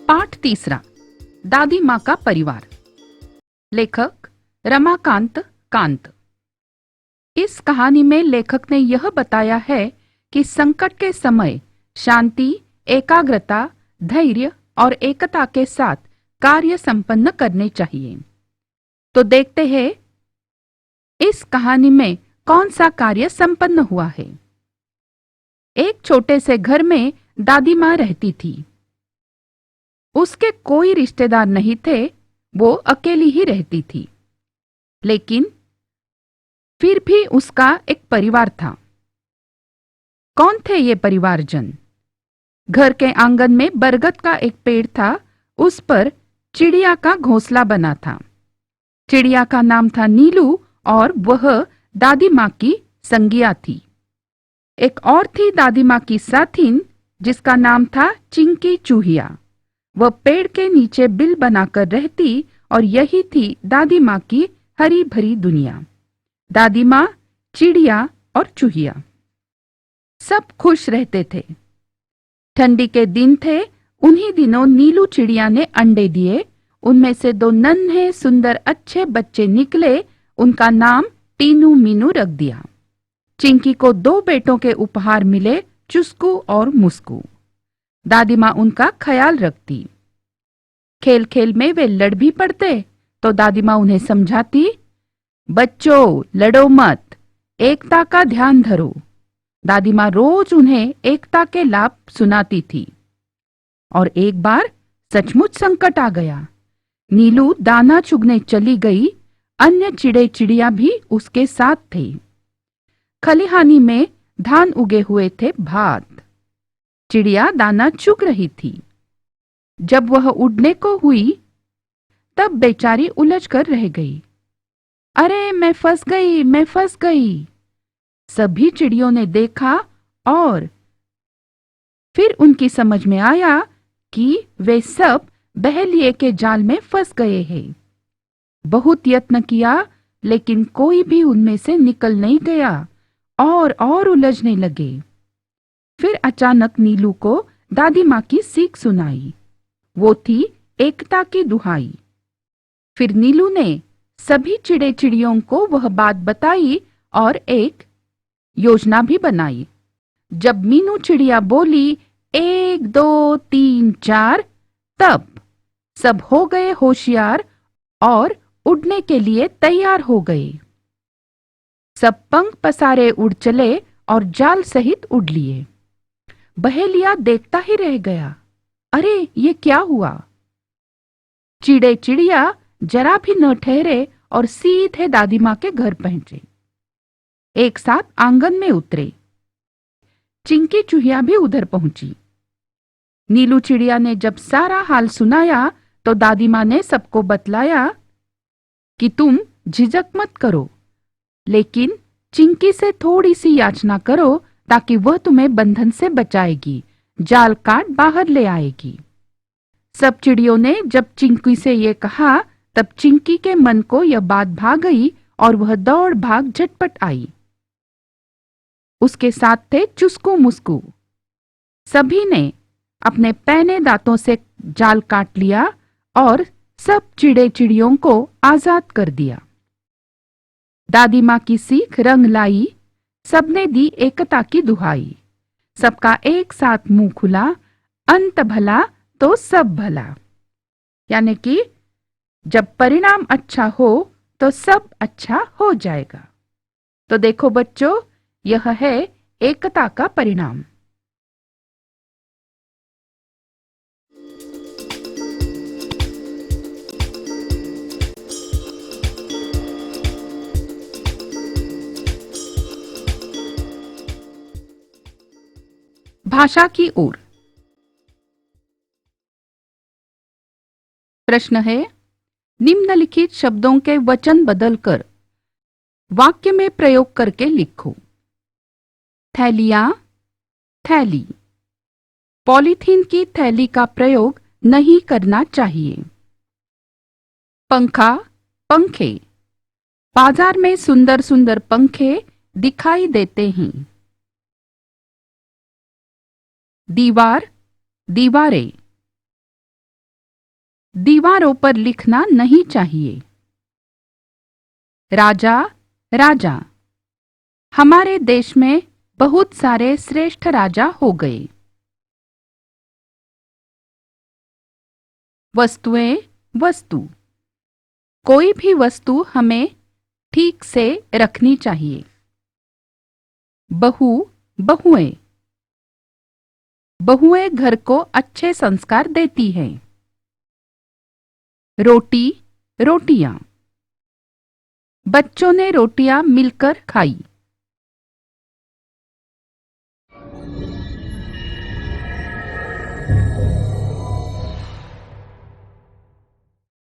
पाठ तीसरा, दादी माँ का परिवार। लेखक रमाकांत कांत। इस कहानी में लेखक ने यह बताया है कि संकट के समय शांति, एकाग्रता, धैर्य और एकता के साथ कार्य संपन्न करने चाहिए। तो देखते हैं इस कहानी में कौन सा कार्य संपन्न हुआ है। एक छोटे से घर में दादी माँ रहती थी। उसके कोई रिश्तेदार नहीं थे, वो अकेली ही रहती थी। लेकिन फिर भी उसका एक परिवार था। कौन थे ये परिवारजन? घर के आंगन में बरगद का एक पेड़ था, उस पर चिड़िया का घोंसला बना था। चिड़िया का नाम था नीलू और वह दादी माँ की संगिया थी। एक और थी दादी माँ की साथिन, जिसका नाम था चिंकी चूहिया। वह पेड़ के नीचे बिल बनाकर रहती और यही थी दादी माँ की हरी भरी दुनिया। दादी माँ, चिड़िया और चूहिया सब खुश रहते थे। ठंडी के दिन थे। उन्हीं दिनों नीलू चिड़िया ने अंडे दिए। उनमें से 2 नन्हे सुंदर अच्छे बच्चे निकले। उनका नाम टीनू मीनू रख दिया। चिंकी को 2 बेटों के उपहार मिले, चुस्कू और मुस्कू। दादी माँ उनका ख्याल रखती। खेल खेल में वे लड़ भी पड़ते तो दादी माँ उन्हें समझाती, बच्चों लड़ो मत, एकता का ध्यान धरो। दादी माँ रोज उन्हें एकता के लाभ सुनाती थी। और एक बार सचमुच संकट आ गया। नीलू दाना चुगने चली गई। अन्य चिड़े चिड़िया भी उसके साथ थे। खलिहानी में धान उगे हुए थे भात। चिड़िया दाना चुग रही थी। जब वह उड़ने को हुई तब बेचारी उलझ कर रह गई। अरे मैं फंस गई, मैं फंस गई। सभी चिड़ियों ने देखा और फिर उनकी समझ में आया कि वे सब बहेलिए के जाल में फंस गए हैं। बहुत यत्न किया लेकिन कोई भी उनमें से निकल नहीं गया और उलझने लगे। फिर अचानक नीलू को दादी माँ की सीख सुनाई। वो थी एकता की दुहाई। फिर नीलू ने सभी चिड़े चिड़ियों को वह बात बताई और एक योजना भी बनाई। जब मीनू चिड़िया बोली 1 2 3 4, तब सब हो गए होशियार और उड़ने के लिए तैयार हो गए। सब पंख पसारे उड़ चले और जाल सहित उड़ लिए। बहेलिया देखता ही रह गया। अरे ये क्या हुआ? चिड़े चिड़िया जरा भी न ठहरे और सीधे दादी माँ के घर पहुंचे। एक साथ आंगन में उतरे। चिंकी चूहिया भी उधर पहुंची। नीलू चिड़िया ने जब सारा हाल सुनाया तो दादी माँ ने सबको बतलाया कि तुम झिझक मत करो, लेकिन चिंकी से थोड़ी सी याचना करो ताकि वह तुम्हें बंधन से बचाएगी, जाल काट बाहर ले आएगी। सब चिड़ियों ने जब चिंकी से ये कहा तब चिंकी के मन को यह बात भा गई और वह दौड़ भाग झटपट आई। उसके साथ थे चुस्कू मुस्कू। सभी ने अपने पैने दांतों से जाल काट लिया और सब चिड़े चिड़ियों को आजाद कर दिया। दादी माँ की सीख रंग लाई। सबने दी एकता की दुहाई। सबका एक साथ मुंह खुला, अंत भला तो सब भला। यानी कि जब परिणाम अच्छा हो तो सब अच्छा हो जाएगा। तो देखो बच्चों, यह है एकता का परिणाम। भाषा की ओर। प्रश्न है, निम्नलिखित शब्दों के वचन बदलकर वाक्य में प्रयोग करके लिखो। थैलियां, थैली। पॉलीथीन की थैली का प्रयोग नहीं करना चाहिए। पंखा, पंखे। बाजार में सुंदर सुंदर पंखे दिखाई देते हैं। दीवार, दीवारें। दीवारों पर लिखना नहीं चाहिए। राजा, राजा। हमारे देश में बहुत सारे श्रेष्ठ राजा हो गए। वस्तुएं, वस्तु। कोई भी वस्तु हमें ठीक से रखनी चाहिए। बहू, बहुएं। बहुएं घर को अच्छे संस्कार देती हैं। रोटी, रोटियां। बच्चों ने रोटियां मिलकर खाई।